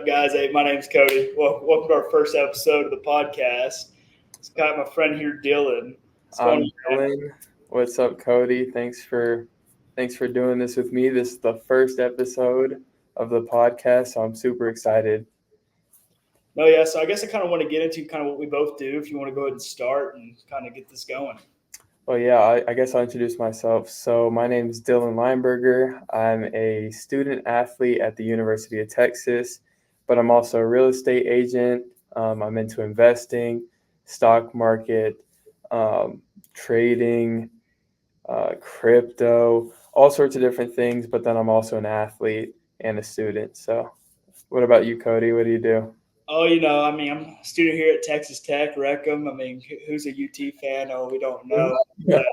up, guys? Hey, my name's Cody. Welcome to our first episode of the podcast. It's got my friend here, Dylan. What's going I'm on, man? Dylan. What's up, Cody? Thanks for doing this with me. This is the first episode of the podcast, so I'm super excited. No, yeah. So I guess I kind of want to get into kind of what we both do. If you want to go ahead and start and kind of get this going. Well, yeah, I guess I'll introduce myself. So my name is Dylan Lineberger. I'm a student athlete at the University of Texas, but I'm also a real estate agent. I'm into investing, stock market, trading, crypto, all sorts of different things. But then I'm also an athlete and a student. So, what about you, Cody? What do you do? Oh, I'm a student here at Texas Tech, Reckham. I mean, who's a UT fan? Oh, we don't know. But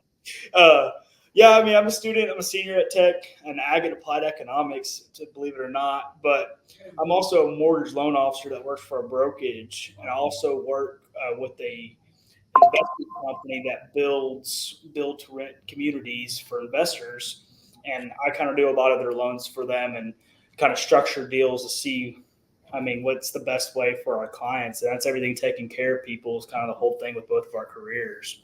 uh, yeah, I'm a student. I'm a senior at Tech, and ag and applied economics, to believe it or not. But I'm also a mortgage loan officer that works for a brokerage, and I also work with a investment company that builds build to rent communities for investors, and I kind of do a lot of their loans for them and kind of structure deals to see. I mean, what's the best way for our clients? And that's everything taking care of people is kind of the whole thing with both of our careers.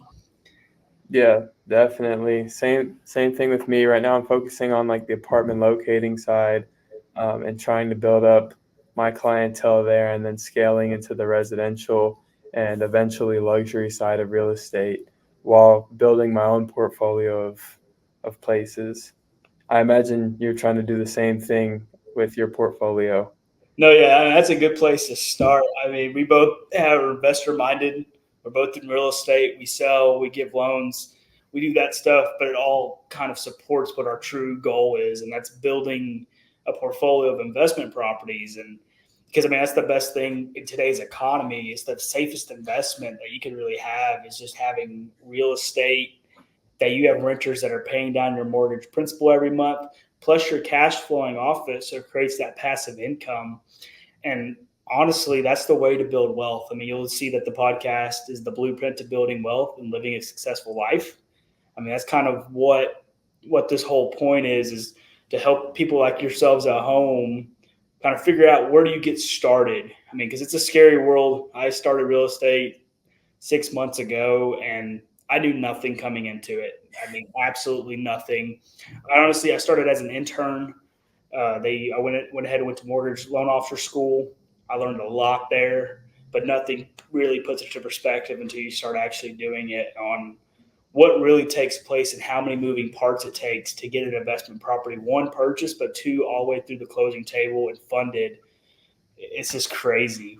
Yeah, definitely. Same thing with me. Right now, I'm focusing on like the apartment locating side, and trying to build up my clientele there, and then scaling into the residential and eventually luxury side of real estate, while building my own portfolio of places. I imagine you're trying to do the same thing with your portfolio. No, yeah, I mean, that's a good place to start. I mean, we both are investor minded. We're both in real estate. We sell, we give loans, we do that stuff, but it all kind of supports what our true goal is, and that's building a portfolio of investment properties. And because I mean, that's the best thing in today's economy. It's the safest investment that you can really have is just having real estate that you have renters that are paying down your mortgage principal every month, plus you're cash flowing off it. So it creates that passive income. And honestly, that's the way to build wealth. I mean, you'll see that the podcast is the blueprint to building wealth and living a successful life. I mean, that's kind of what this whole point is to help people like yourselves at home kind of figure out where do you get started. I mean, because it's a scary world. I started real estate 6 months ago, and I knew nothing coming into it. I mean, absolutely nothing. I started as an intern. I went ahead and went to mortgage loan officer school. I learned a lot there, but nothing really puts it to perspective until you start actually doing it on what really takes place and how many moving parts it takes to get an investment property, one, purchased, but two, all the way through the closing table and funded. It's just crazy.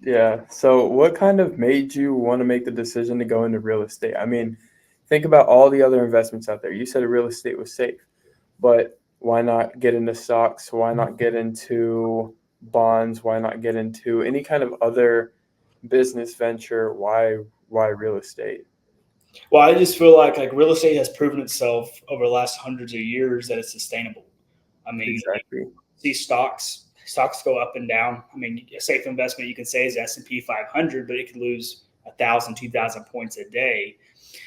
Yeah. So, what kind of made you want to make the decision to go into real estate? I mean, think about all the other investments out there. You said real estate was safe, but why not get into stocks? Why not get into bonds? Why not get into any kind of other business venture? Why real estate? Well, I just feel like real estate has proven itself over the last hundreds of years that it's sustainable. I mean, Exactly. see stocks go up and down. I mean, a safe investment you can say is S&P 500, but it could lose 1,000, 2,000 points a day.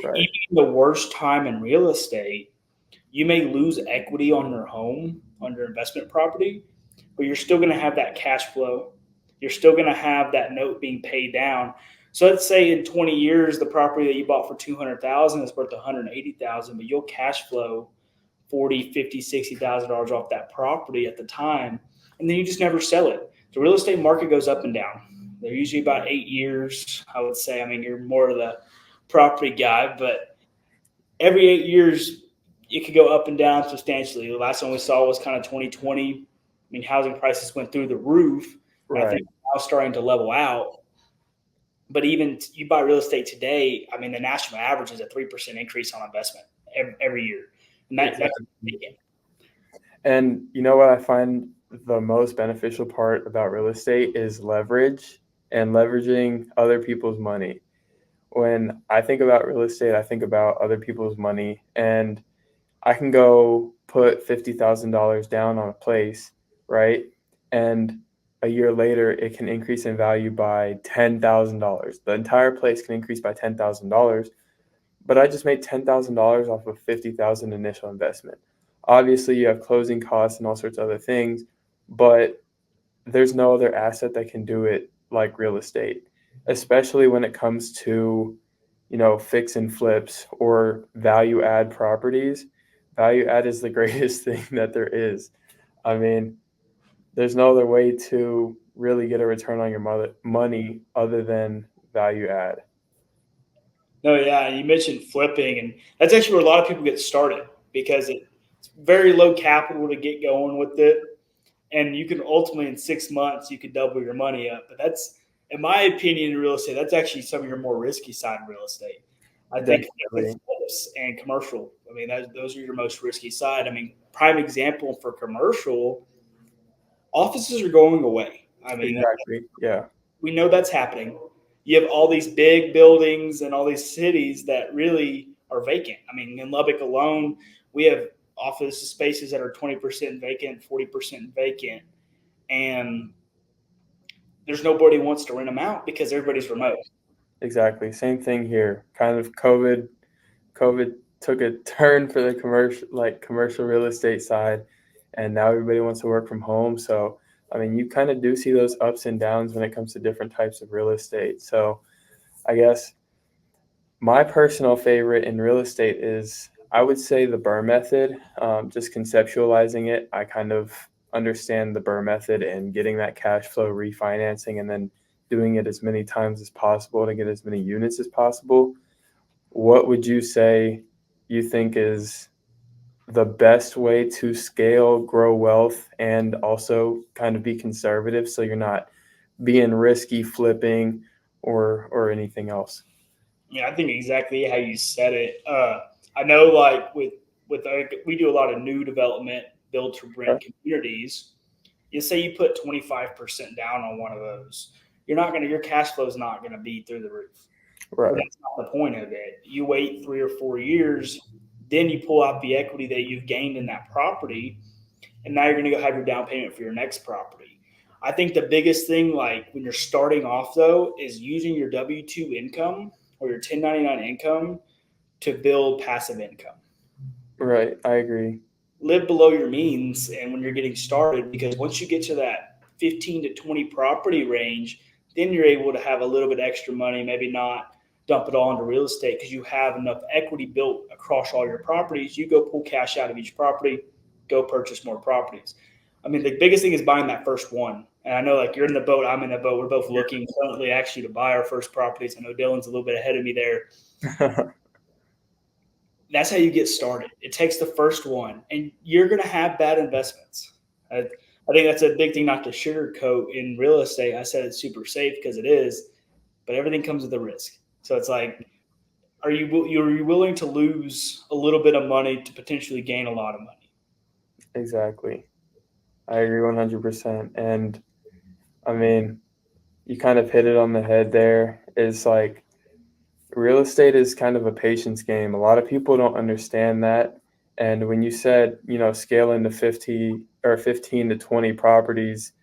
Right. Even in the worst time in real estate, you may lose equity on your home, on your investment property, but you're still going to have that cash flow. You're still going to have that note being paid down. So let's say in 20 years, the property that you bought for 200,000 is worth 180,000, but you'll cash flow 40, 50, $60,000 off that property at the time, and then you just never sell it. The real estate market goes up and down. They're usually about 8 years, I would say. I mean, you're more of the property guy, but every 8 years, it could go up and down substantially. The last one we saw was kind of 2020. I mean, housing prices went through the roof, and I think Right. now starting to level out. But even you buy real estate today, I mean, the national average is a 3% increase on investment every year, and that's Exactly. significant. And you know what I find the most beneficial part about real estate is leverage and leveraging other people's money. When I think about real estate, I think about other people's money, and I can go put $50,000 down on a place, right? And a year later, it can increase in value by $10,000. The entire place can increase by $10,000, but I just made $10,000 off of 50,000 initial investment. Obviously, you have closing costs and all sorts of other things, but there's no other asset that can do it like real estate, especially when it comes to, fix and flips or value add properties. Value add is the greatest thing that there is. I mean, there's no other way to really get a return on your money other than value add. No, yeah, you mentioned flipping, and that's actually where a lot of people get started because it's very low capital to get going with it, and you can ultimately in 6 months you could double your money up. But that's, in my opinion, in real estate, that's actually some of your more risky side in real estate. I think Definitely. flips and commercial. I mean, those are your most risky side. I mean, prime example for commercial, offices are going away. I mean, Exactly. Yeah. we know that's happening. You have all these big buildings and all these cities that really are vacant. I mean, in Lubbock alone, we have office spaces that are 20% vacant, 40% vacant, and there's nobody who wants to rent them out because everybody's remote. Exactly. Same thing here. Kind of COVID took a turn for the commercial real estate side, and now everybody wants to work from home. So, I mean, you kind of do see those ups and downs when it comes to different types of real estate. So, I guess my personal favorite in real estate is, I would say, the Burr method. Just conceptualizing it, I kind of understand the Burr method and getting that cash flow refinancing and then doing it as many times as possible to get as many units as possible. What would you say you think is the best way to scale, grow wealth, and also kind of be conservative so you're not being risky flipping or anything else? Yeah, I think exactly how you said it. I know, like we do a lot of new development, build to rent Okay. communities. You say you put 25% down on one of those, your cash flow is not gonna be through the roof. But Right. that's not the point of it. You wait 3 or 4 years, then you pull out the equity that you've gained in that property, and now you're going to go have your down payment for your next property. I think the biggest thing, like when you're starting off, though, is using your W 2 income or your 1099 income to build passive income. Right. I agree. Live below your means, and when you're getting started, because once you get to that 15 to 20 property range, then you're able to have a little bit extra money, maybe not dump it all into real estate because you have enough equity built across all your properties. You go pull cash out of each property, go purchase more properties. I mean, the biggest thing is buying that first one. And I know, like, you're in the boat, I'm in the boat. We're both looking currently actually to buy our first properties. I know Dylan's a little bit ahead of me there. That's how you get started. It takes the first one, and you're going to have bad investments. I think that's a big thing not to sugarcoat in real estate. I said it's super safe because it is, but everything comes with a risk. So it's like, are you willing to lose a little bit of money to potentially gain a lot of money? Exactly. I agree 100%. And I mean, you kind of hit it on the head there. Is like real estate is kind of a patience game. A lot of people don't understand that. And when you said, scale into 50 or 15 to 20 properties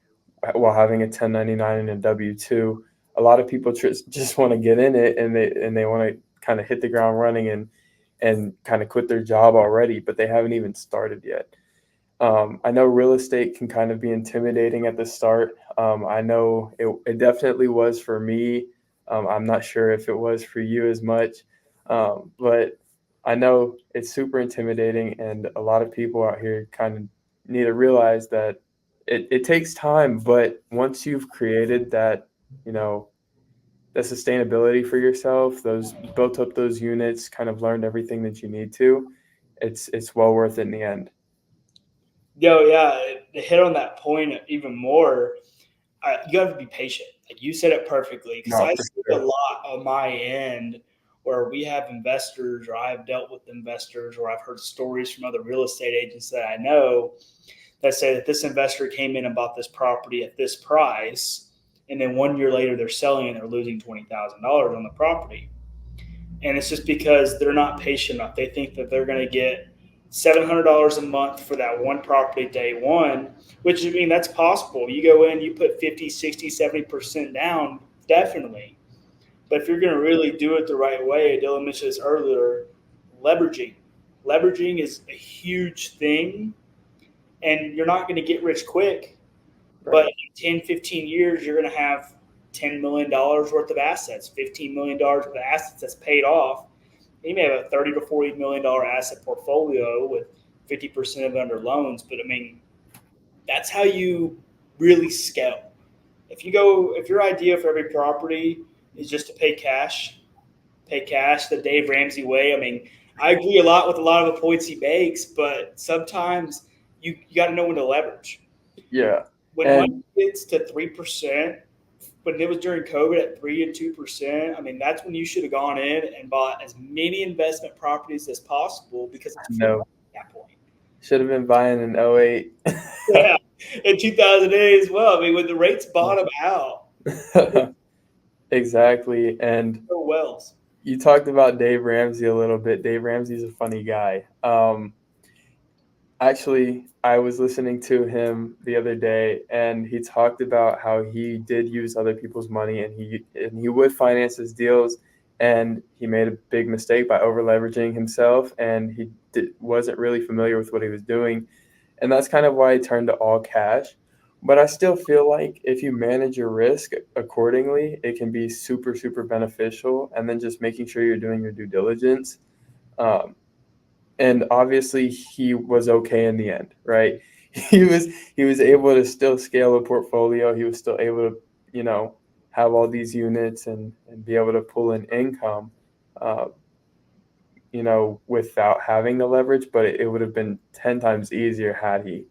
while having a 1099 and a W-2, a lot of people just want to get in it and they want to kind of hit the ground running and kind of quit their job already, but they haven't even started yet. I know real estate can kind of be intimidating at the start. I know it definitely was for me. I'm not sure if it was for you as much, but I know it's super intimidating, and a lot of people out here kind of need to realize that it takes time. But once you've created that, you know, that sustainability for yourself, those built up those units, kind of learned everything that you need to, it's well worth it in the end. Yo, yeah, to hit on that point even more, you have to be patient. Like you said it perfectly, because No, I for see a sure. lot on my end where we have investors, or I've dealt with investors, or I've heard stories from other real estate agents that I know that say that this investor came in and bought this property at this price, and then 1 year later they're selling and they're losing $20,000 on the property. And it's just because they're not patient enough. They think that they're going to get $700 a month for that one property day one, which, I mean, that's possible. You go in, you put 50, 60, 70% down, definitely. But if you're going to really do it the right way, Dylan mentioned this earlier, leveraging. Leveraging is a huge thing, and you're not going to get rich quick. But Right. in 10, 15 years, you're going to have $10 million worth of assets, $15 million worth of assets that's paid off. You may have a $30 to $40 million asset portfolio with 50% of it under loans. But I mean, that's how you really scale. If your idea for every property is just to pay cash the Dave Ramsey way. I mean, I agree a lot with a lot of the points he makes, but sometimes you got to know when to leverage. Yeah. When money And gets to 3%, when it was during COVID at 3% and 2%, I mean, that's when you should have gone in and bought as many investment properties as possible because it's free no, at that point. should have been buying in '08. Yeah, in 2008 as well. I mean, when the rates bottom out, Exactly. And so wells. you talked about Dave Ramsey a little bit. Dave Ramsey's a funny guy. Actually, I was listening to him the other day, and he talked about how he did use other people's money, and he would finance his deals, and he made a big mistake by over leveraging himself, and wasn't really familiar with what he was doing, and that's kind of why he turned to all cash. But I still feel like if you manage your risk accordingly, it can be super super beneficial, and then just making sure you're doing your due diligence. Um, and obviously he was okay in the end, right? He was able to still scale a portfolio. He was still able to, you know, have all these units and be able to pull in income, uh, without having the leverage. But it would have been 10 times easier had he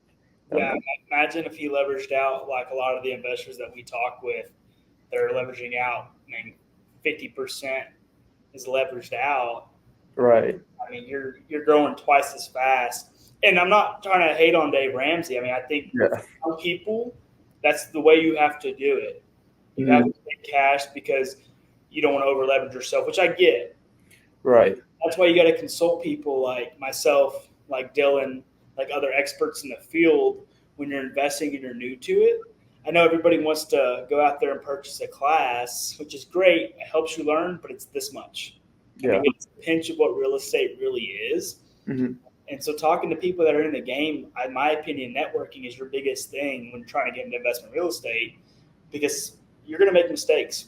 done Yeah, that. imagine if he leveraged out like a lot of the investors that we talk with. They're leveraging out. I mean, 50% is leveraged out. Right. I mean, you're growing twice as fast. And I'm not trying to hate on Dave Ramsey. I mean, I think Yeah. for some people, that's the way you have to do it. You have Mhm. to take cash because you don't want to over leverage yourself, which I get. Right. That's why you got to consult people like myself, like Dylan, like other experts in the field when you're investing and you're new to it. I know everybody wants to go out there and purchase a class, which is great. It helps you learn, but it's this much. I mean, Yeah. it's a pinch of what real estate really is. Hmm. And so, talking to people that are in the game, in my opinion, networking is your biggest thing when trying to get into investment real estate because you're going to make mistakes.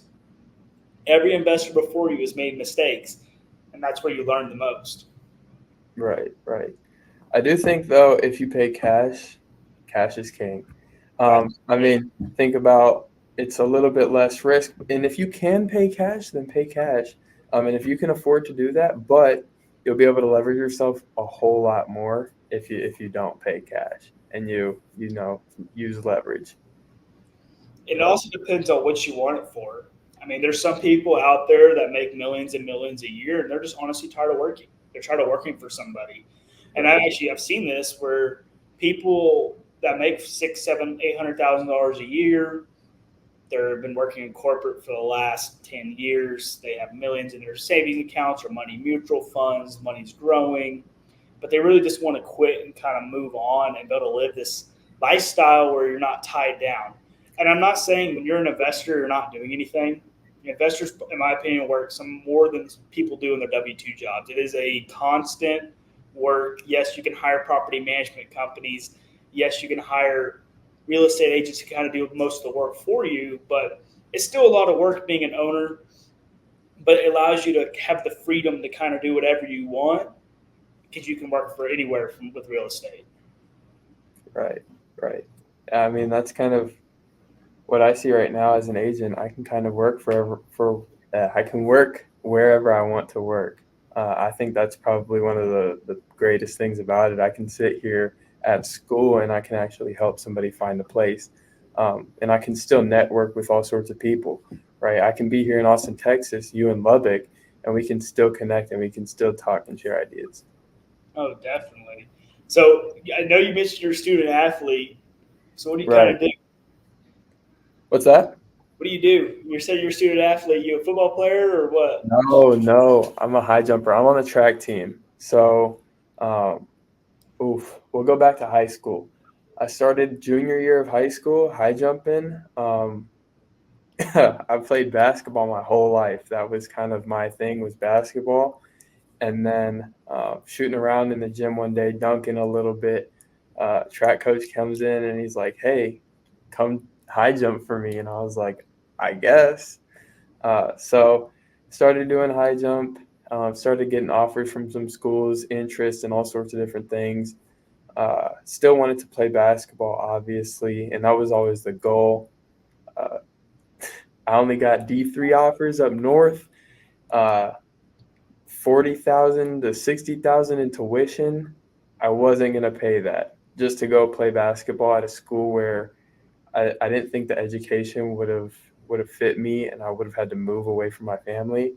Every investor before you has made mistakes, and that's where you learn the most. Right. Right. I do think though, if you pay cash, cash is king. That's I great. mean, think about it's a little bit less risk, and if you can pay cash, then pay cash. And if you can afford to do that, but you'll be able to leverage yourself a whole lot more if you don't pay cash and you use leverage. It So also depends on what you want it for. I mean, there's some people out there that make millions and millions a year, and they're just honestly tired of working. They're tired of working for somebody. And right, I've seen this where people that make six, seven, $800,000 a year, they've been working in corporate for the last 10 years. They have millions in their savings accounts or money mutual funds. Money's growing, but they really just want to quit and kind of move on and be able to live this lifestyle where you're not tied down. And I'm not saying when you're an investor, you're not doing anything. Investors, in my opinion, work some more than people do in their W-2 jobs. It is a constant work. Yes, you can hire property management companies. Yes, you can hire real estate agents to kind of do most of the work for you, but it's still a lot of work being an owner. But it allows you to have the freedom to kind of do whatever you want because you can work for anywhere with real estate. right, right. I mean, that's kind of what I see right now as an agent. I can kind of work I can work wherever I want to work. I think that's probably one of the greatest things about it. I can sit here at school and I can actually help somebody find a place. And I can still network with all sorts of people, right? I can be here in Austin, Texas, you in Lubbock, and we can still connect and we can still talk and share ideas. Oh, definitely. So I know you mentioned you're a student athlete. So what do you kind Right. of do? What's that? What do you do? You said you're a student athlete. You a football player or what? No, no, I'm a high jumper. I'm on the track team. So, um, we'll go back to high school. I started junior year of high school, high jumping. I played basketball my whole life. That was kind of my thing was basketball. And then shooting around in the gym one day, dunking a little bit. Track coach comes in and he's like, "Hey, come high jump for me. And I was like, I guess. So started doing high jump, started getting offers from some schools, interest, and all sorts of different things. Still wanted to play basketball, obviously, and that was always the goal. Uh, I only got D3 offers up north, uh, 40,000 to 60,000 in tuition. I wasn't gonna pay that just to go play basketball at a school where I didn't think the education would have fit me, and I would have had to move away from my family.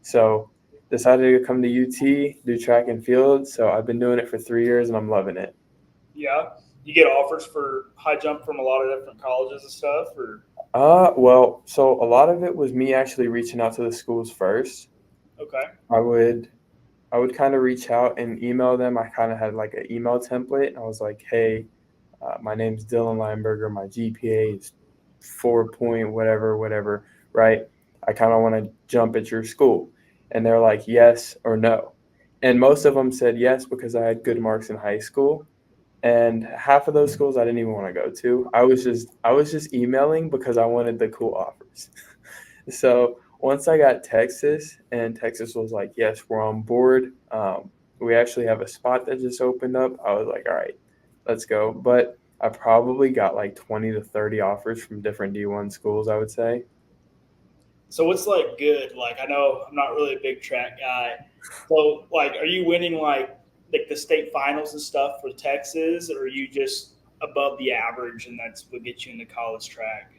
So decided to come to UT, do track and field. So I've been doing it for 3 years, and I'm loving it. Yeah. You get offers for high jump from a lot of different colleges and stuff, or Well, so a lot of it was me actually reaching out to the schools first. okay. I would I would kind of reach out and email them. I kind of had like an email template. I was like, hey, my name's Dylan Lineberger. My GPA is 4 point whatever, whatever, right? I kind of want to jump at your school. And they're like, yes or no. And most of them said yes because I had good marks in high school. And half of those schools I didn't even want to go to. I was just emailing because I wanted the cool offers. So once I got Texas, and Texas was like, "Yes, we're on board. We actually have a spot that just opened up." I was like, "All right, let's go." But I probably got like 20 to 30 offers from different D1 schools, I would say. So what's like good? Like I know I'm not really a big track guy. So like are you winning like the state finals and stuff for Texas, or are you just above the average and that's what gets you into college track?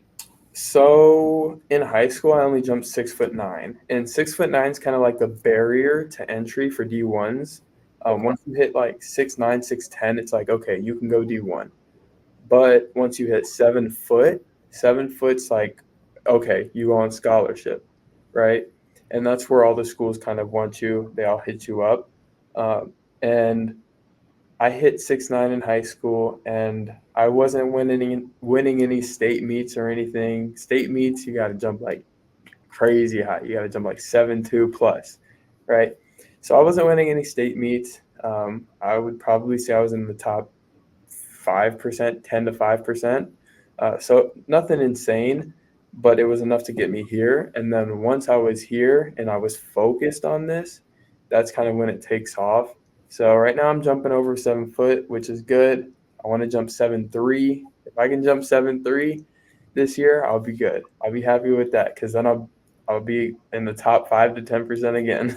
So in high school, I only jumped 6'9", and 6'9" is kind of like the barrier to entry for D1s. Okay. Once you hit like 6'9", 6'10", it's like okay, you can go D1. But once you hit 7 foot, 7 foot's like, okay, you go on scholarship, right? And that's where all the schools kind of want you. They all hit you up. And I hit 6'9" in high school, and I wasn't winning any state meets or anything. State meets, you got to jump like crazy high. You got to jump like 7'2" plus, right? So I wasn't winning any state meets. I would probably say I was in the top 5%, 10 to 5%. So nothing insane, but it was enough to get me here. And then once I was here and I was focused on this, that's kind of when it takes off. So right now I'm jumping over 7 foot, which is good. I want to jump 7'3". If I can jump 7'3" this year, I'll be good. I'll be happy with that because then I'll be in the top 5 to 10% again.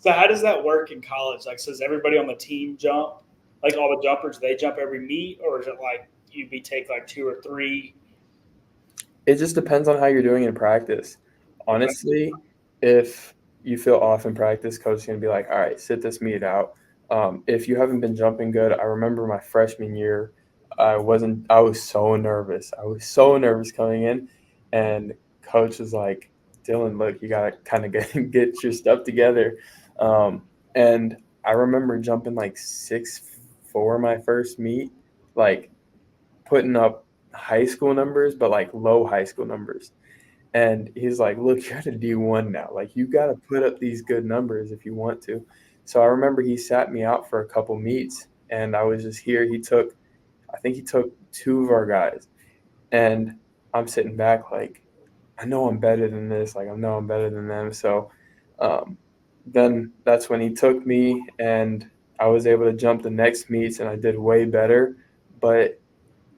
So how does that work in college? Like, so does everybody on the team jump? Like all the jumpers, they jump every meet, or is it like you be take like two or three? It just depends on how you're doing in practice. Okay. Honestly, if you feel off in practice, coach is going to be like, all right, sit this meet out. If you haven't been jumping good, I remember my freshman year, I was so nervous. I was so nervous coming in. And coach was like, Dylan, look, you got to kind of get your stuff together. And I remember jumping like 6'4" my first meet, like putting up high school numbers, but like low high school numbers. And he's like, look, you're at a D1 now. Like, you got to put up these good numbers if you want to. So I remember he sat me out for a couple meets, and I was just here. I think he took two of our guys. And I'm sitting back like, I know I'm better than this. Like, I know I'm better than them. So um, then that's when he took me, and I was able to jump the next meets, and I did way better. But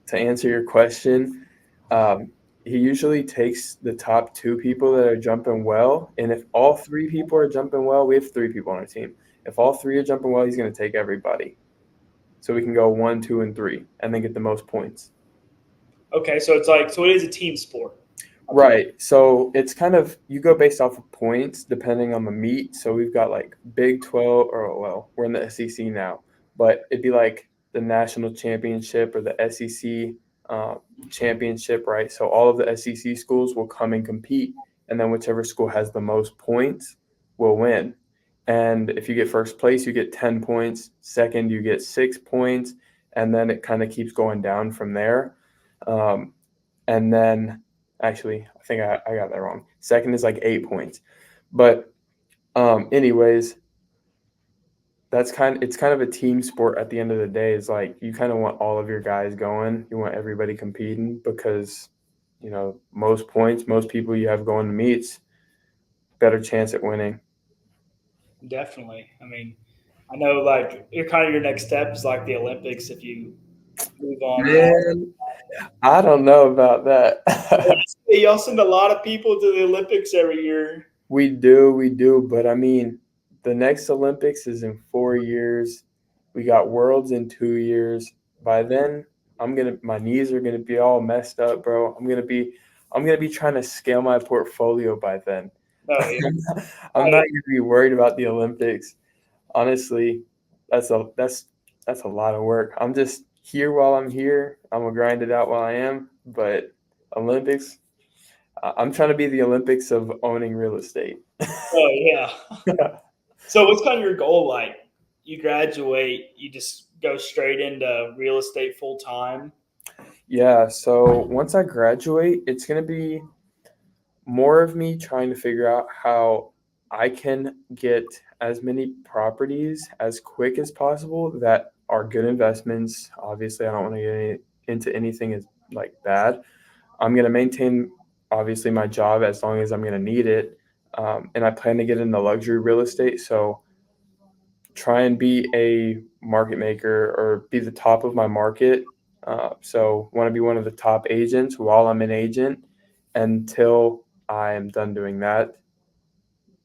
to answer your question, um, he usually takes the top two people that are jumping well. And if all three people are jumping well, we have three people on our team. If all three are jumping well, he's going to take everybody. So we can go 1, 2, and 3 and then get the most points. Okay, so it's like so it is a team sport. Right. So it's kind of, you go based off of points depending on the meet. So we've got like Big 12, or well, we're in the SEC now, but it'd be like the national championship or the SEC uh, championship, right? So all of the SEC schools will come and compete, and then whichever school has the most points will win. And if you get first place, you get 10 points. Second, you get 6 points. And then it kind of keeps going down from there. Um, and then actually, I think I got that wrong. Second is like 8 points. But anyways, it's kind of a team sport at the end of the day. It's like you kind of want all of your guys going. You want everybody competing because, most points, most people you have going to meets, better chance at winning. Definitely. I mean, I know like you're kind of your next step is like the Olympics if you move on past. Man, I don't know about that. Y'all send a lot of people to the Olympics every year. We do. But I mean, the next Olympics is in 4 years. We got Worlds in 2 years. By then, my knees are gonna be all messed up, bro. I'm gonna be trying to scale my portfolio by then. Oh yeah. I'm not gonna be worried about the Olympics. Honestly, that's a lot of work. I'm just here while I'm here. I'm gonna grind it out while I am. But Olympics, I'm trying to be the Olympics of owning real estate. Oh yeah. So what's kind of your goal? Like you graduate, you just go straight into real estate full time. Yeah, so once I graduate, it's going to be more of me trying to figure out how I can get as many properties as quick as possible that are good investments. Obviously, I don't want to get into anything as like bad. I'm going to maintain obviously my job as long as I'm going to need it. And I plan to get into luxury real estate. So try and be a market maker or be the top of my market. So want to be one of the top agents while I'm an agent until I am done doing that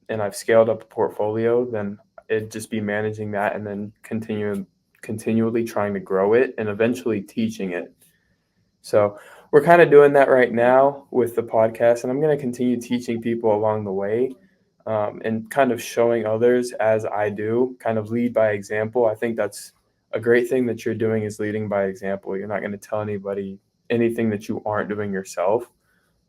and I've scaled up a portfolio, then it'd just be managing that and then continually trying to grow it and eventually teaching it. So we're kind of doing that right now with the podcast, and I'm going to continue teaching people along the way, and kind of showing others as I do, kind of lead by example. I think that's a great thing that you're doing is leading by example. You're not going to tell anybody anything that you aren't doing yourself.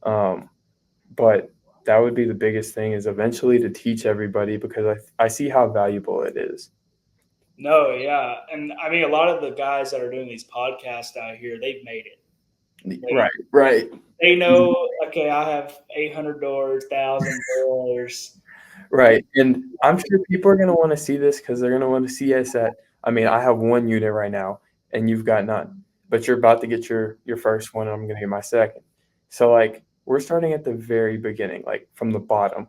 But that would be the biggest thing is eventually to teach everybody because I see how valuable it is. No, yeah. And I mean, a lot of the guys that are doing these podcasts out here, they've made it. Right. They know, okay, I have $800, $1,000. Right. And I'm sure people are going to want to see this because they're going to want to see us at, I mean, I have one unit right now and you've got none, but you're about to get your first one and I'm going to get my second. So like we're starting at the very beginning, like from the bottom.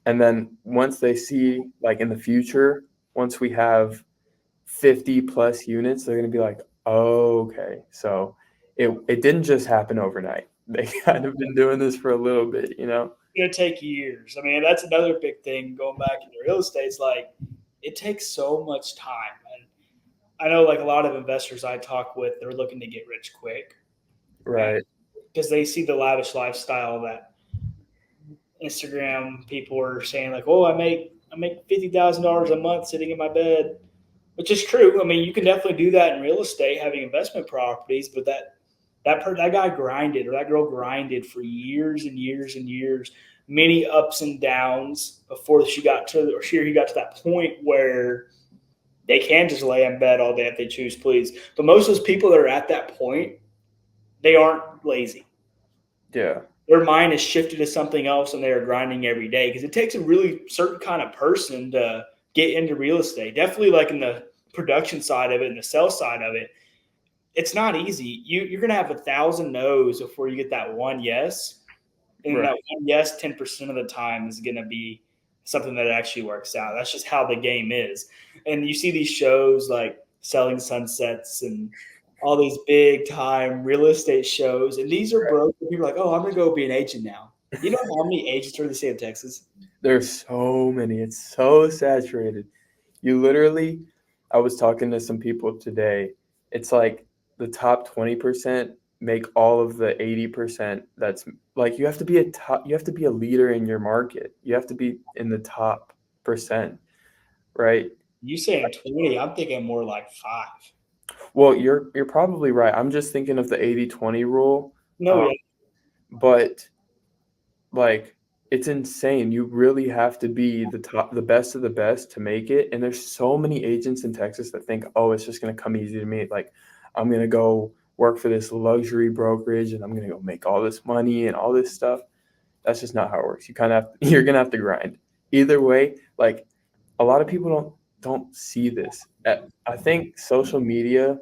And then once they see like in the future, once we have 50 plus units, they're going to be like, oh, okay. So it didn't just happen overnight. They kind of been doing this for a little bit, you know? It's going to take years. I mean, that's another big thing going back into real estate. It's like it takes so much time. And I know like a lot of investors I talk with, they're looking to get rich quick. Right. Because they see the lavish lifestyle that Instagram people are saying like, oh, I make $50,000 a month sitting in my bed, which is true. I mean, you can definitely do that in real estate, having investment properties, but that guy grinded or that girl grinded for years and years and years, many ups and downs before he got to that point where they can just lay in bed all day if they choose, please. But most of those people that are at that point, they aren't lazy. Yeah. Their mind is shifted to something else and they are grinding every day because it takes a really certain kind of person to get into real estate. Definitely like in the production side of it and the sales side of it, it's not easy. You're going to have 1,000 no's before you get that one yes. And Right. that one yes, 10% of the time is going to be something that actually works out. That's just how the game is. And you see these shows like Selling Sunsets and all these big time real estate shows. And these are broke. People are like, oh, I'm going to go be an agent now. You know how many agents are in the state of Texas? There's so many. It's so saturated. You literally, I was talking to some people today. It's like the top 20% make all of the 80%. That's like you have to be a leader in your market. You have to be in the top percent, right? You saying 20, I'm thinking more like 5. Well, you're probably right. I'm just thinking of the 80-20 rule. No, yeah. But like it's insane. You really have to be the best of the best to make it. And there's so many agents in Texas that think, oh, it's just gonna come easy to me. Like I'm gonna go work for this luxury brokerage and I'm gonna go make all this money and all this stuff. That's just not how it works. You're gonna have to grind. Either way, like a lot of people don't don't see this. I think social media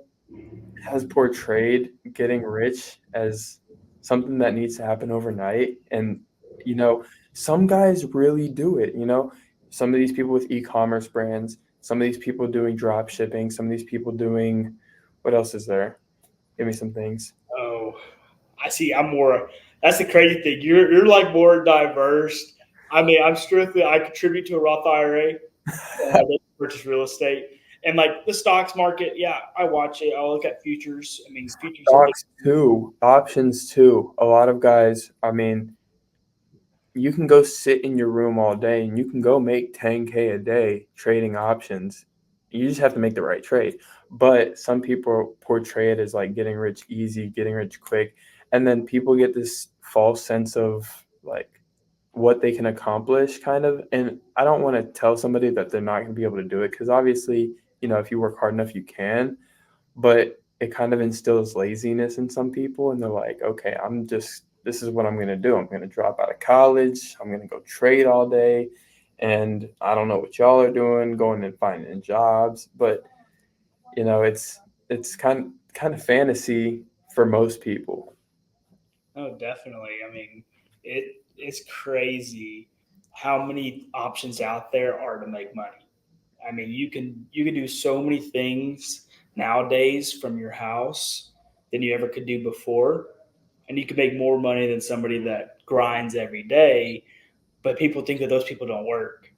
has portrayed getting rich as something that needs to happen overnight. And, you know, some guys really do it. Some of these people with e-commerce brands, some of these people doing drop shipping, some of these people doing, what else is there? Give me some things. Oh, I see. I'm more. That's the crazy thing. You're like more diverse. I mean, I contribute to a Roth IRA. I purchase real estate and like the stocks market. Yeah, I watch it. I look at futures. I mean, futures are Stocks too, options too. A lot of guys, I mean, you can go sit in your room all day and you can go make 10K a day trading options. You just have to make the right trade. But some people portray it as like getting rich easy, getting rich quick. And then people get this false sense of like what they can accomplish kind of. And I don't want to tell somebody that they're not going to be able to do it because obviously, if you work hard enough, you can. But it kind of instills laziness in some people, and they're like, okay, this is what I'm going to do. I'm going to drop out of college. I'm going to go trade all day. And I don't know what y'all are doing, going and finding jobs. But, it's kind of fantasy for most people. Oh, definitely. I mean, it's crazy how many options out there are to make money. I mean, you can do so many things nowadays from your house than you ever could do before, and you can make more money than somebody that grinds every day. But people think that those people don't work,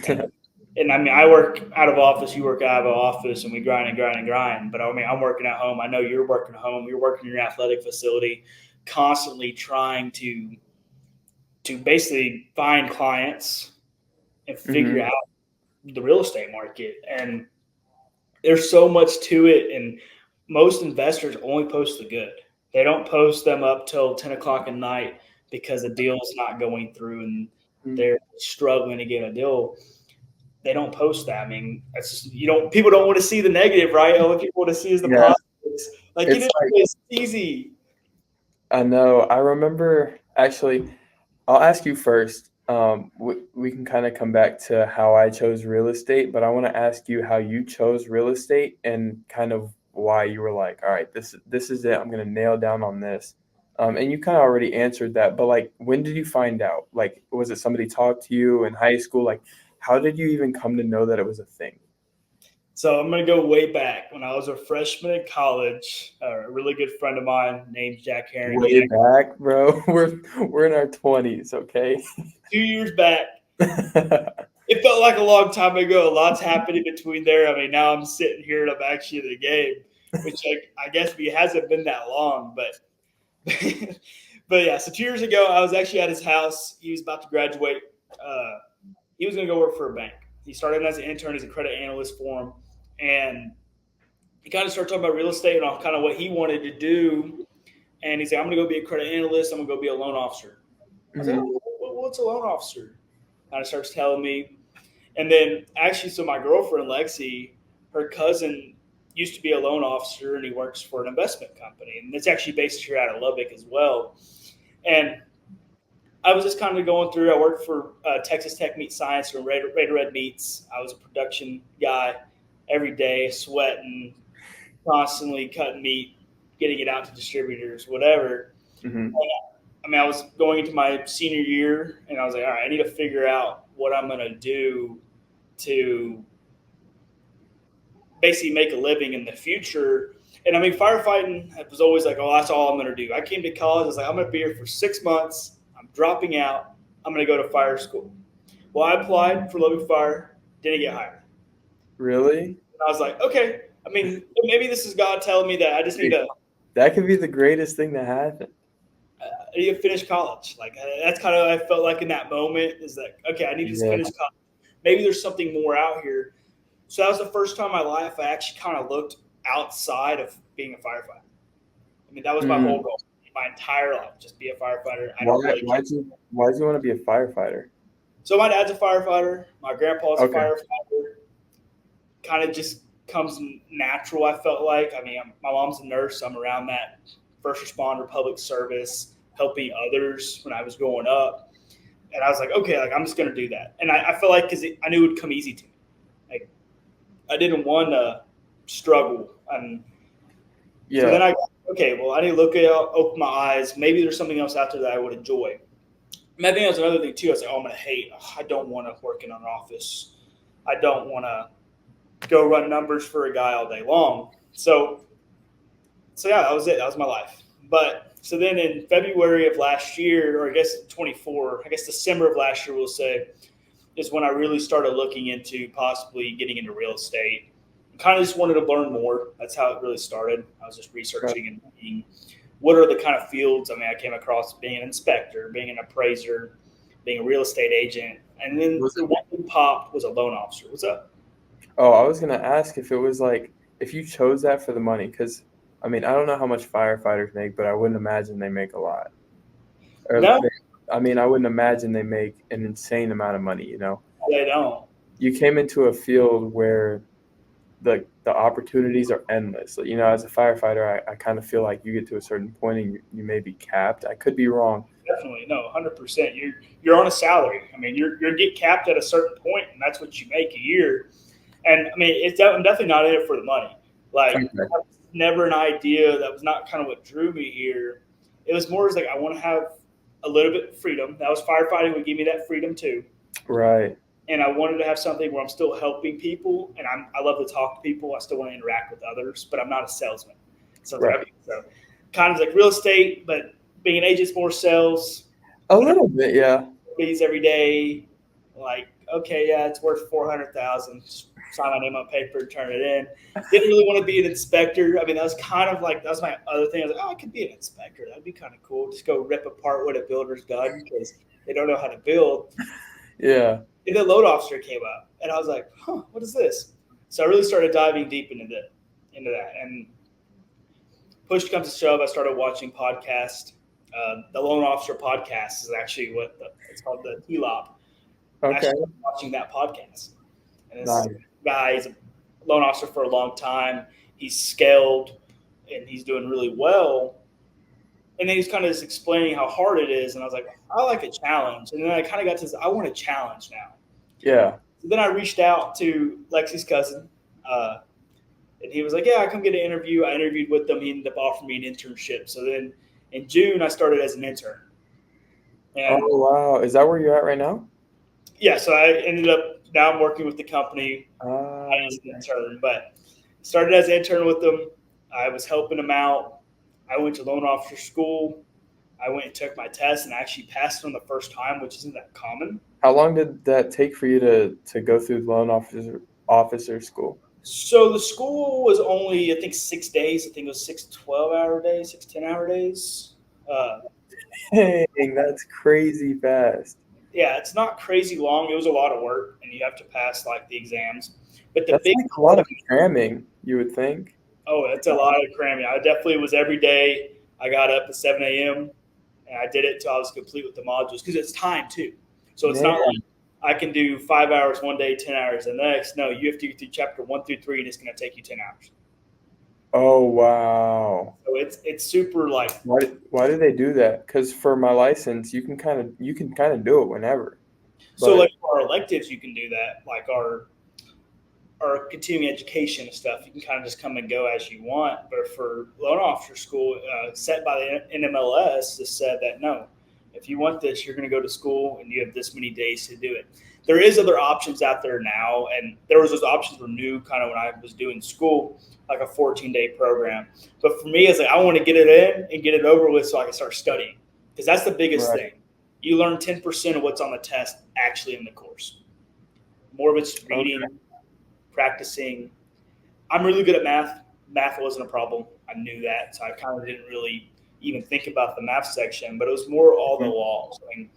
and and I mean, I work out of office, you work out of office, and we grind and grind and grind. But I mean, I'm working at home. I know you're working at home. You're working in your athletic facility, constantly trying to basically find clients and figure Hmm. out the real estate market. And there's so much to it. And most investors only post the good. They don't post them up till 10 o'clock at night because the deal's not going through and they're struggling to get a deal. They don't post that. I mean, that's just, people don't want to see the negative, right? All people want to see is the Yeah, positives. Like, it's like, it's easy. I know. I remember actually, I'll ask you first. We can kind of come back to how I chose real estate, but I want to ask you how you chose real estate and kind of why you were like, all right, this is it. I'm gonna nail down on this. And you kind of already answered that, but like, when did you find out? Like, was it somebody talked to you in high school? Like, how did you even come to know that it was a thing? So I'm going to go way back. When I was a freshman in college, a really good friend of mine named Jack Herring. Way back, bro. We're in our 20s, okay? 2 years back. It felt like a long time ago. A lot's happened in between there. I mean, now I'm sitting here and I'm actually in the game, which I guess it hasn't been that long. But but yeah, so 2 years ago, I was actually at his house. He was about to graduate. Uh, he was going to go work for a bank. He started as an intern, as a credit analyst for him, and he kind of started talking about real estate and all kind of what he wanted to do. And he's like, I'm going to go be a credit analyst. I'm going to go be a loan officer. I was like, Hmm. oh, what's a loan officer? Kind of starts telling me. And then actually, so my girlfriend, Lexi, her cousin used to be a loan officer and he works for an investment company. And it's actually based here out of Lubbock as well. And I was just kind of going through. I worked for Texas Tech Meat Science or Raider Red Meats. I was a production guy every day, sweating, constantly cutting meat, getting it out to distributors, whatever. Hmm. I mean, I was going into my senior year, and I was like, all right, I need to figure out what I'm going to do to basically make a living in the future. And I mean, firefighting was always like, oh, that's all I'm going to do. I came to college. I was like, I'm going to be here for 6 months. I'm dropping out. I'm going to go to fire school. Well, I applied for Lubbock Fire, didn't get hired. Really? And I was like, okay. I mean, maybe this is God telling me that I just need Hey, to that could be the greatest thing to happen. I need to finish college. Like that's kind of I felt like in that moment is like, okay, I need to Yeah. finish college. Maybe there's something more out here. So that was the first time in my life I actually kind of looked outside of being a firefighter. I mean, that was my whole Mm. goal, my entire life, just be a firefighter. I don't Why really care. why'd you want to be a firefighter? So my dad's a firefighter. My grandpa's a Okay. firefighter. Kind of just comes natural. I felt like. I mean, my mom's a nurse. So I'm around that first responder, public service, helping others when I was growing up. And I was like, okay, like I'm just gonna do that. And I felt like because I knew it would come easy to me. Like I didn't want to struggle. And so Yeah. then okay, well, I need to look at open my eyes. Maybe there's something else out there that I would enjoy. And I think that's another thing too. I was like, oh, I'm gonna hate. I don't want to work in an office. I don't want to go run numbers for a guy all day long. So yeah, that was it. That was my life. But so then in February of last year, or I guess 24, I guess December of last year, we'll say, is when I really started looking into possibly getting into real estate. Kind of just wanted to learn more. That's how it really started. I was just researching and being, what are the kind of fields. I mean, I came across being an inspector, being an appraiser, being a real estate agent, and then the one who popped was a loan officer. What's up? Oh, I was gonna ask if it was like if you chose that for the money, because I mean I don't know how much firefighters make, but I wouldn't imagine they make a lot. Or No, I mean I wouldn't imagine they make an insane amount of money. they don't. You came into a field where the opportunities are endless. As a firefighter, I kind of feel like you get to a certain point and you may be capped. I could be wrong. Definitely, no, 100%. You're on a salary. I mean, you're get capped at a certain point, and that's what you make a year. And I mean, I'm definitely not in it for the money. Like, Okay. that was never an idea. That was not kind of what drew me here. It was more as like I want to have a little bit of freedom. That was firefighting would give me that freedom too. Right. And I wanted to have something where I'm still helping people, and I love to talk to people. I still want to interact with others, but I'm not a salesman. So, Right. so kind of like real estate, but being an agent's more sales. A little bit, yeah. Fees every day. Like, okay, yeah, it's worth $400,000. Sign my name on paper, turn it in. Didn't really want to be an inspector. I mean, that was kind of like that was my other thing. I was like, oh, I could be an inspector. That'd be kind of cool. Just go rip apart what a builder's done because they don't know how to build. Yeah. And the loan officer came up, and I was like, huh, what is this? So I really started diving deep into that. And push comes to shove, I started watching podcasts. The loan officer podcast is actually it's called, the TLOP. I Okay. started watching that podcast. And this Nice. guy is a loan officer for a long time. He's scaled, and he's doing really well. And then he's kind of just explaining how hard it is. And I was like, I like a challenge. And then I kind of got to this, I want a challenge now. Yeah. So then I reached out to Lexi's cousin, and he was like, yeah, I come get an interview. I interviewed with them. He ended up offering me an internship. So then in June, I started as an intern. And Oh wow. Is that where you're at right now? yeah, so I ended up, now I'm working with the company Okay. as an intern, but started as an intern with them. I was helping them out. I went to loan officer school. I went and took my test and actually passed it on the first time, which isn't that common. How long did that take for you to go through loan officer school? So the school was only, I think, 6 days. I think it was 6 12-hour days, 6 10-hour days. Dang, that's crazy fast. Yeah, it's not crazy long. It was a lot of work, and you have to pass like the exams. But the That's big like a lot of cramming, you would think. it's a lot of cramming. I definitely was every day. I got up at 7 a.m. and I did it until I was complete with the modules because it's time too. So it's not like I can do 5 hours one day, 10 hours the next. No, you have to get through chapter 1 through 3, and it's going to take you 10 hours. Oh wow. So it's super like. Why do they do that? Because for my license, you can kind of do it whenever. So But like for our electives, you can do that. Like our continuing education and stuff, you can kind of just come and go as you want. But for loan officer school, set by the NMLS, has said that no, if you want this, you're going to go to school and you have this many days to do it. There is other options out there now, and there was those options were new kind of when I was doing school, like a 14-day program. But for me, it's like I want to get it in and get it over with so I can start studying because that's the biggest Right. thing. You learn 10% of what's on the test actually in the course. More of it's reading, practicing. I'm really good at math. Math wasn't a problem. I knew that, so I kind of didn't really even think about the math section, but it was more all the laws. I mean,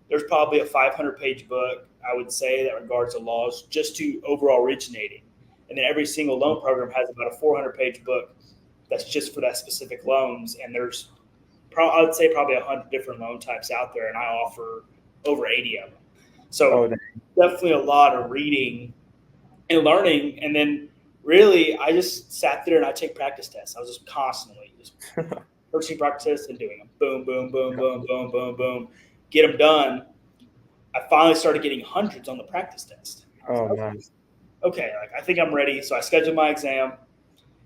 there's probably a 500-page book, I would say, that regards the laws just to overall originating. And then every single loan program has about a 400-page book that's just for that specific loans. And there's, I would say, probably 100 different loan types out there, and I offer over 80 of them. So definitely a lot of reading and learning. And then really, I just sat there and I take practice tests. I was just constantly just purchasing practice tests and doing them. Boom, boom, boom, boom, boom, boom, boom. Get them done. I finally started getting hundreds on the practice test. Oh, nice. okay, like I think I'm ready. So I scheduled my exam,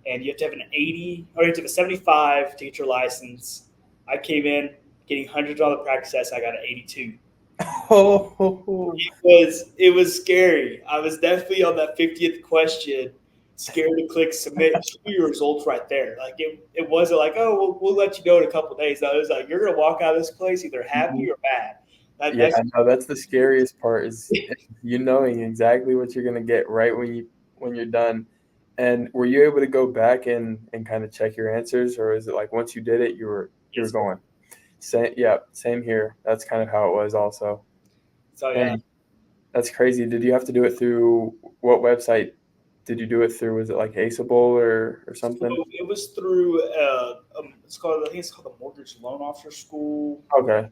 and you have to have an 80 or you have to have a 75 to get your license. I came in getting hundreds on the practice test. I got an 82. Oh, It was scary. I was definitely on that 50th question, scared to click submit. Show your results right there. Like it wasn't like, oh, we'll let you know in a couple of days. No, it was like you're gonna walk out of this place either happy or bad. yeah, That's no, that's the scariest part is you knowing exactly what you're gonna get right when you're done. And were you able to go back and kind of check your answers, or is it like once you did it, you were yes. going? Same, yeah, same here. That's kind of how it was also. So yeah, And that's crazy. Did you have to do it through what website did you do it through? Was it like Aceable or so something? it was through it's called I think it's called the Mortgage Loan Officer School. Okay.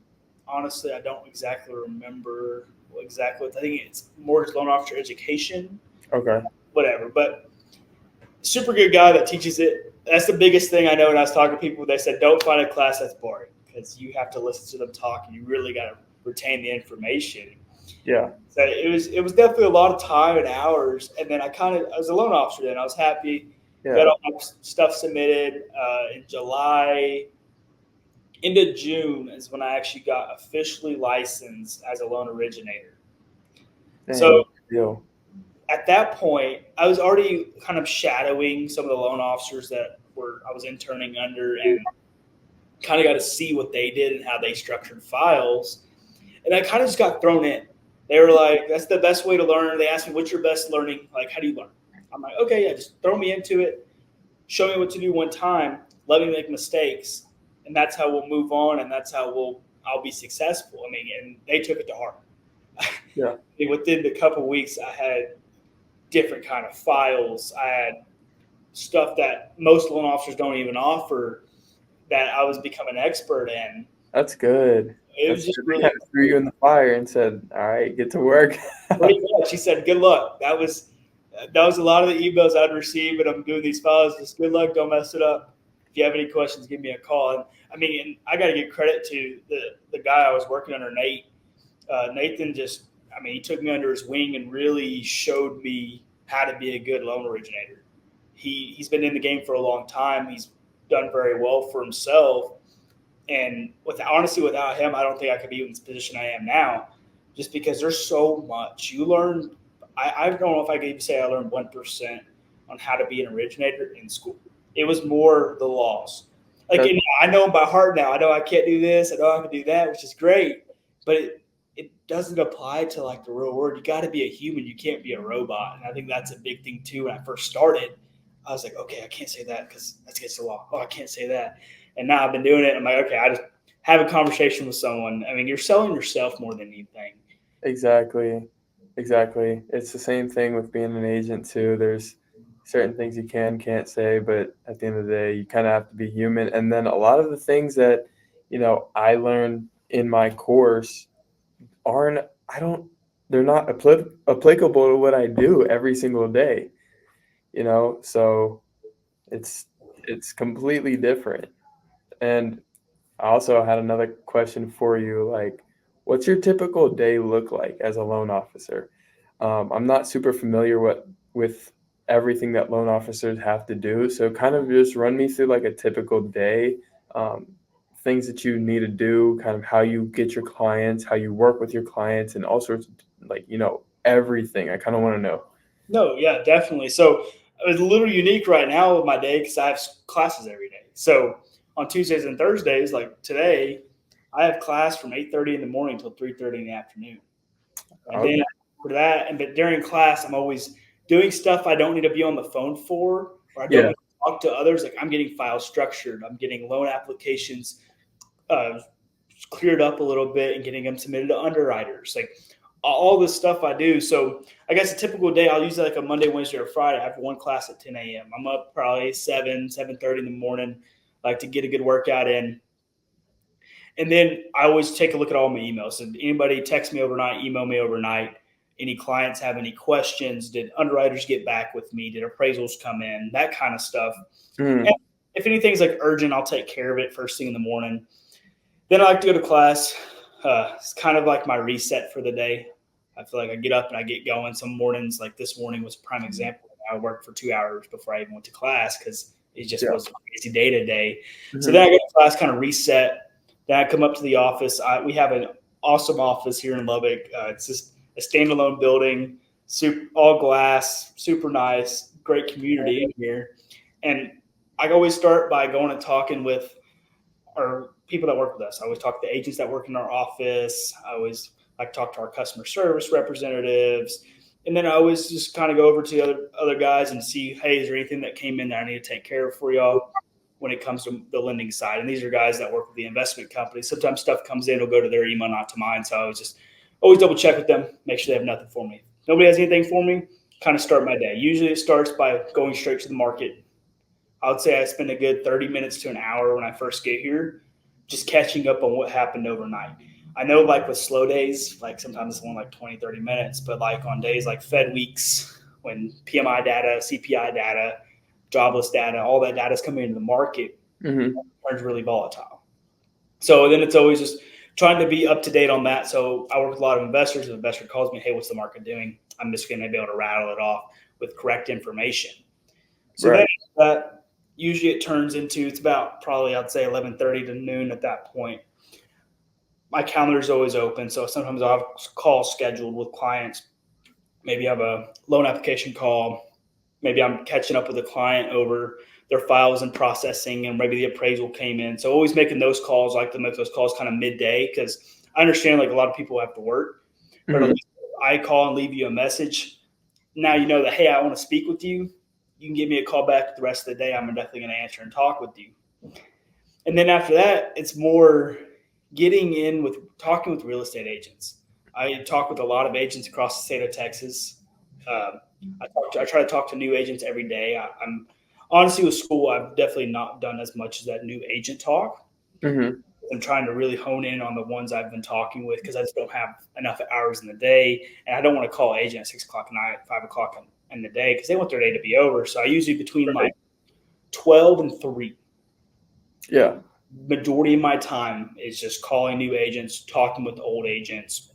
Honestly, I don't exactly remember exactly. I think it's Mortgage Loan Officer Education, Okay. whatever. But super good guy that teaches it. That's the biggest thing I know when I was talking to people. They said, don't find a class that's boring because you have to listen to them talk and you really got to retain the information. Yeah. So it was definitely a lot of time and hours. And then I was a loan officer then. I was happy. Got Yeah. all my stuff submitted in July. Into June is when I actually got officially licensed as a loan originator. Dang, So good deal. at that point, I was already kind of shadowing some of the loan officers that were I was interning under, and kind of got to see what they did and how they structured files. And I kind of just got thrown in. They were like, "That's the best way to learn." They asked me, "What's your best learning? Like, how do you learn?" I'm like, "Okay, yeah, just throw me into it. Show me what to do one time. Let me make mistakes, and that's how we'll move on, and that's how I'll be successful." I mean, and they took it to heart. Yeah. Within the couple of weeks, I had different kind of files. I had stuff that most loan officers don't even offer that I was becoming an expert in. That's good. It was That's just good. They really kind of threw you in the fire and said, "All right, get to work." pretty much. He said, "Good luck." That was a lot of the emails I'd receive, and I'm doing these files. Just good luck, don't mess it up. If you have any questions, give me a call. And I mean, and I got to give credit to the guy I was working under, Nate. Nathan just, I mean, he took me under his wing and really showed me how to be a good loan originator. He's been in the game for a long time. He's done very well for himself, and without him, I don't think I could be in this position I am now, just because there's so much you learn. I don't know if I could even say I learned 1% on how to be an originator in school. It was more the laws. Like, That, and I know them by heart now. I know I can't do this. I know I can do that, which is great. But it doesn't apply to like the real world. You got to be a human. You can't be a robot. And I think that's a big thing too. When I first started, I was like, okay, I can't say that because that's against the law. Oh, I can't say that. And now I've been doing it. I'm like, okay, I just have a conversation with someone. I mean, you're selling yourself more than anything. exactly. Exactly. It's the same thing with being an agent too. There's certain things you can't say, but at the end of the day, you kind of have to be human. And then a lot of the things that, I learned in my course aren't I don't they're not applicable to what I do every single day. So it's it's completely different. And I also had another question for you. Like, what's your typical day look like as a loan officer? I'm not super familiar with everything that loan officers have to do. So, kind of just run me through like a typical day, um, things that you need to do, kind of how you get your clients, how you work with your clients, and all sorts of everything. I kind of want to know. No, yeah, definitely. So it's a little unique right now with my day because I have classes every day. So on Tuesdays and Thursdays, like today, I have class from 8:30 in the morning till 3:30 in the afternoon. And then Okay. for that, but during class, I'm always doing stuff I don't need to be on the phone for, or I don't Yeah. need to talk to others. Like I'm getting files structured, I'm getting loan applications uh, cleared up a little bit and getting them submitted to underwriters. Like all this stuff I do. So I guess a typical day, I'll use like a Monday, Wednesday, or Friday. I have one class at 10 a.m. I'm up probably 7:30 in the morning, like to get a good workout in. And then I always take a look at all my emails. So anybody text me overnight, email me overnight. Any clients have any questions? Did underwriters get back with me? Did appraisals come in? That kind of stuff. And Mm, if anything's like urgent, I'll take care of it first thing in the morning. Then I like to go to class. It's kind of like my reset for the day. I feel like I get up and I get going. Some mornings, like this morning was a prime example. I worked for 2 hours before I even went to class because it just was a crazy day today. So then I go to class, kind of reset. Then I come up to the office. We have an awesome office here in Lubbock. It's just a standalone building, all glass, super nice, great community in here. And I always start by going and talking with our people that work with us. I always talk to the agents that work in our office. I always like to talk to our customer service representatives. And then I always just kind of go over to the other guys and see, hey, is there anything that came in that I need to take care of for y'all when it comes to the lending side? And these are guys that work with the investment company. Sometimes stuff comes in, it'll go to their email, not to mine. So I was just always double check with them, make sure they have nothing for me. If nobody has anything for me, kind of start my day. Usually it starts by going straight to the market. I would say I spend a good 30 minutes to an hour when I first get here, just catching up on what happened overnight. I know like with slow days, like sometimes it's only like 20, 30 minutes, but like on days like Fed weeks, when PMI data, CPI data, jobless data, all that data is coming into the market, it's really volatile. So then it's always just trying to be up to date on that. So I work with a lot of investors. If an investor calls me, hey, what's the market doing? I'm just going to be able to rattle it off with correct information. So then that usually it turns into, it's about probably, I'd say 11:30 to noon at that point. My calendar is always open. So sometimes I'll have calls scheduled with clients. Maybe I have a loan application call. Maybe I'm catching up with a client over their files and processing, and maybe the appraisal came in. So always making those calls, I like to make those calls kind of midday because I understand like a lot of people have to work. But at least I call and leave you a message. Now you know that, hey, I want to speak with you. You can give me a call back the rest of the day. I'm definitely going to answer and talk with you. And then after that, it's more getting in with talking with real estate agents. I talk with a lot of agents across the state of Texas. I try to talk to new agents every day. I'm honestly with school, I've definitely not done as much as that new agent talk. I'm trying to really hone in on the ones I've been talking with because I just don't have enough hours in the day, and I don't want to call an agent at 6 o'clock at night, 5 o'clock in the day because they want their day to be over. So I usually between like 12 and 3. Yeah. Majority of my time is just calling new agents, talking with old agents,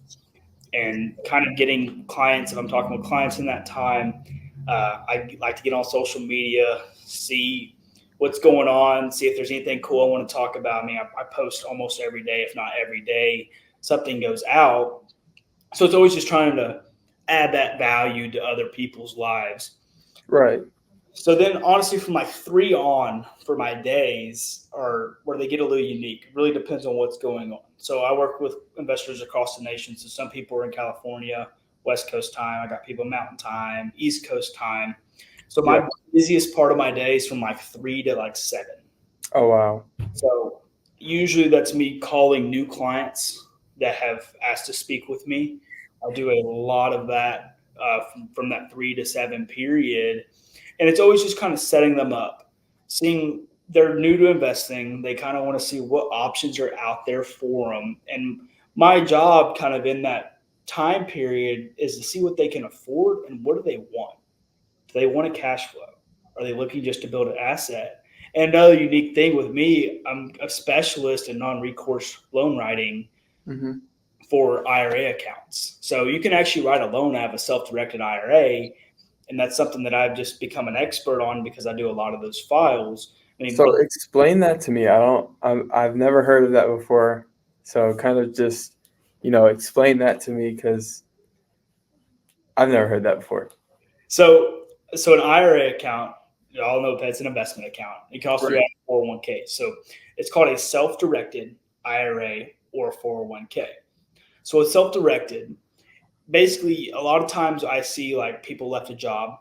and kind of getting clients. If I'm talking with clients in that time, I like to get on social media, see what's going on, see if there's anything cool I want to talk about. I mean, I post almost every day, if not every day, something goes out. So it's always just trying to add that value to other people's lives. Right. So then honestly from like 3 on for my days are where they get a little unique. It really depends on what's going on. So I work with investors across the nation. So some people are in California, West Coast time. I got people Mountain time, East Coast time. So my busiest part of my day is from like 3 to like 7. Oh, wow. So usually that's me calling new clients that have asked to speak with me. I do a lot of that from that 3 to 7 period. And it's always just kind of setting them up, seeing they're new to investing. They kind of want to see what options are out there for them. And my job kind of in that time period is to see what they can afford and what do they want. Do they want a cash flow? Are they looking just to build an asset? And another unique thing with me, I'm a specialist in non-recourse loan writing for IRA accounts. So you can actually write a loan out of a self-directed IRA. And that's something that I've just become an expert on because I do a lot of those files. I mean, so explain that to me. I've never heard of that before. So kind of just, explain that to me because I've never heard that before. So an IRA account, you all know that's an investment account. You can also do a 401k. So it's called a self-directed IRA or a 401k. So it's self-directed. Basically, a lot of times I see like people left a job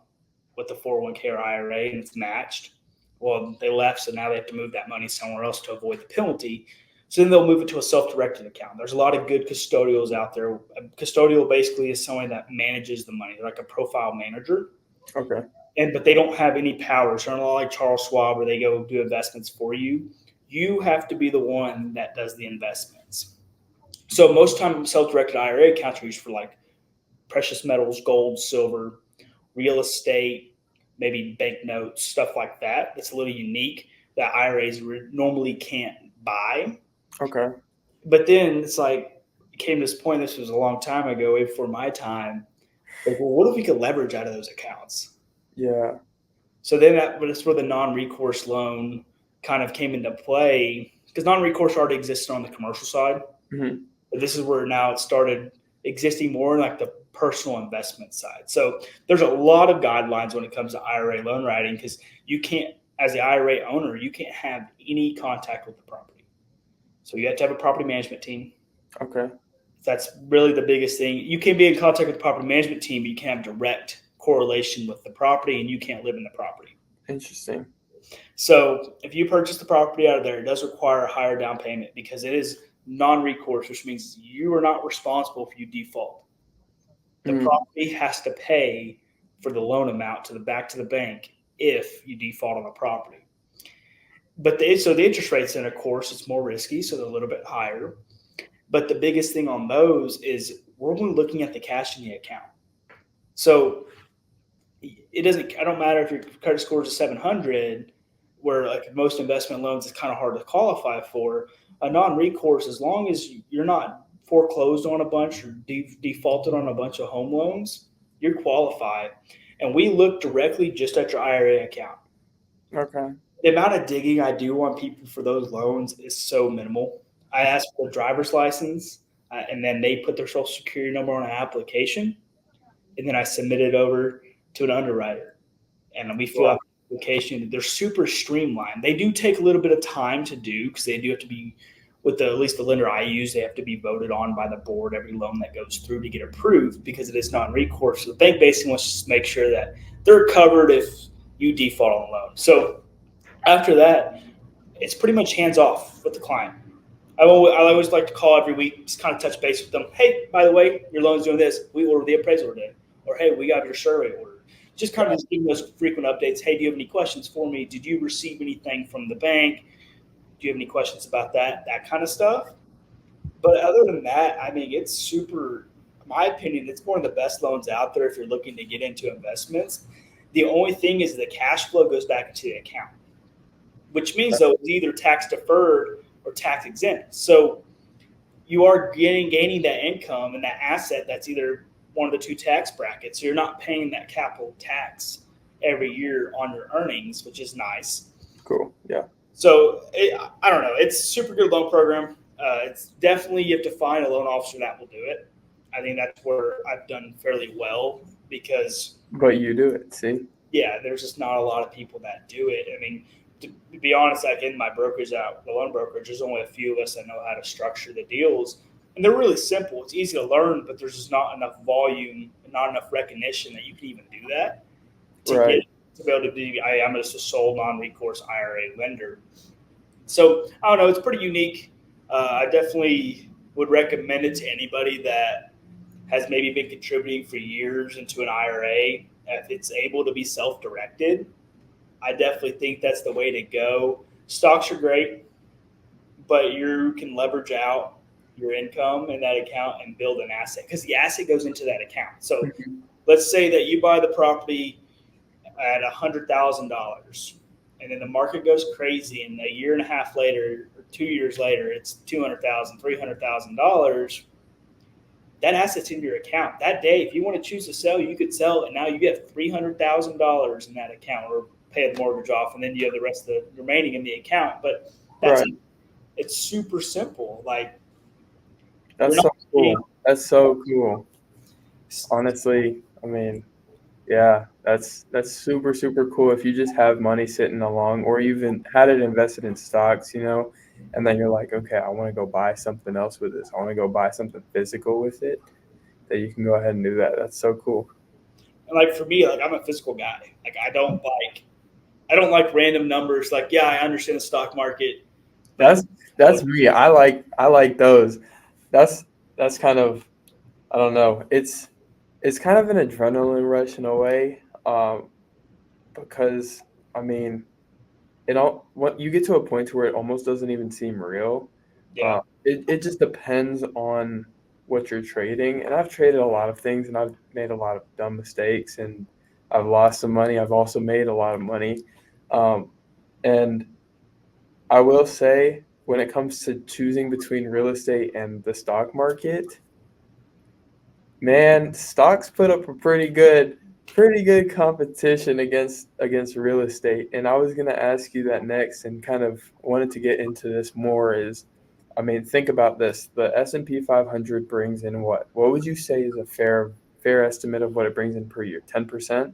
with the 401k or IRA and it's matched. Well, they left, so now they have to move that money somewhere else to avoid the penalty. So then they'll move it to a self-directed account. There's a lot of good custodials out there. A custodial basically is someone that manages the money. They're like a profile manager. Okay. But they don't have any powers. They're not like Charles Schwab where they go do investments for you. You have to be the one that does the investments. So most time self-directed IRA accounts are used for like precious metals, gold, silver, real estate, maybe banknotes, stuff like that. That's a little unique that IRAs normally can't buy. Okay. But then it's like came to this point. This was a long time ago, way before my time. Like, well, what if we could leverage out of those accounts? Yeah. So then that's where the non-recourse loan kind of came into play, because non-recourse already existed on the commercial side. Hmm. But this is where now it started existing more in like the personal investment side. So there's a lot of guidelines when it comes to IRA loan writing, because you can't, as the IRA owner, you can't have any contact with the property. So you have to have a property management team. Okay. That's really the biggest thing. You can be in contact with the property management team, but you can't have direct correlation with the property, and you can't live in the property. Interesting. So if you purchase the property out of there, it does require a higher down payment because it is non-recourse, which means you are not responsible if you default. The property has to pay for the loan amount back to the bank if you default on the property. But the interest rates, then of course, it's more risky, so they're a little bit higher. But the biggest thing on those is we're only looking at the cash in the account. So it doesn't. I don't matter if your credit score is a 700, where like most investment loans is kind of hard to qualify for. A non-recourse, as long as you're not foreclosed on a bunch or defaulted on a bunch of home loans, you're qualified. And we look directly just at your IRA account. Okay. The amount of digging I do on people for those loans is so minimal. I ask for a driver's license, and then they put their social security number on an application, and then I submit it over to an underwriter, and we fill out the application. They're super streamlined. They do take a little bit of time to do because they do have to be with at least the lender I use. They have to be voted on by the board every loan that goes through to get approved because it is non-recourse. So the bank basically wants to make sure that they're covered if you default on the loan. So after that, it's pretty much hands off with the client. I always like to call every week, just kind of touch base with them. Hey, by the way, your loan's doing this. We ordered the appraisal today. Or, hey, we got your survey ordered. Just kind of just giving those frequent updates. Hey, do you have any questions for me? Did you receive anything from the bank? Do you have any questions about that? That kind of stuff. But other than that, I mean, it's super, in my opinion, it's one of the best loans out there if you're looking to get into investments. The only thing is the cash flow goes back into the account, which means, though, it's either tax deferred or tax exempt. So you are gaining that income and that asset that's either one of the two tax brackets. So you're not paying that capital tax every year on your earnings, which is nice. Cool. Yeah. So I don't know. It's a super good loan program. It's definitely, you have to find a loan officer that will do it. I think that's where I've done fairly well because. But you do it, see? Yeah, there's just not a lot of people that do it. I mean, to be honest, like in my brokerage out, the loan brokerage, there's only a few of us that know how to structure the deals. And they're really simple. It's easy to learn, but there's just not enough volume and not enough recognition that you can even do that to be able to be, I'm just a sole non-recourse IRA lender. So I don't know. It's pretty unique. I definitely would recommend it to anybody that has maybe been contributing for years into an IRA. If it's able to be self-directed, I definitely think that's the way to go. Stocks are great, but you can leverage out your income in that account and build an asset because the asset goes into that account. So let's say that you buy the property at $100,000 and then the market goes crazy and a year and a half later or 2 years later, it's $200,000, $300,000. That asset's in your account. That day, if you want to choose to sell, you could sell it. Now you get $300,000 in that account or pay the mortgage off, and then you have the rest of the remaining in the account. But that's it's super simple. Like that's so cool. That's so cool. Honestly, I mean, yeah, that's super, super cool. If you just have money sitting along or even had it invested in stocks, and then you're like, okay, I want to go buy something else with this. I want to go buy something physical with it, that you can go ahead and do that. That's so cool. And like for me, like I'm a physical guy. Like I don't like random numbers. Like, yeah, I understand the stock market. That's me. I like those. That's kind of, I don't know. It's kind of an adrenaline rush in a way, because I mean, when you get to a point where it almost doesn't even seem real. Yeah. It just depends on what you're trading. And I've traded a lot of things and I've made a lot of dumb mistakes and I've lost some money. I've also made a lot of money. And I will say when it comes to choosing between real estate and the stock market, man, stocks put up a pretty good competition against real estate. And I was gonna ask you that next, and kind of wanted to get into this more. Is, I mean, think about this: the S&P 500 brings in what? What would you say is a fair estimate of what it brings in per year? 10%.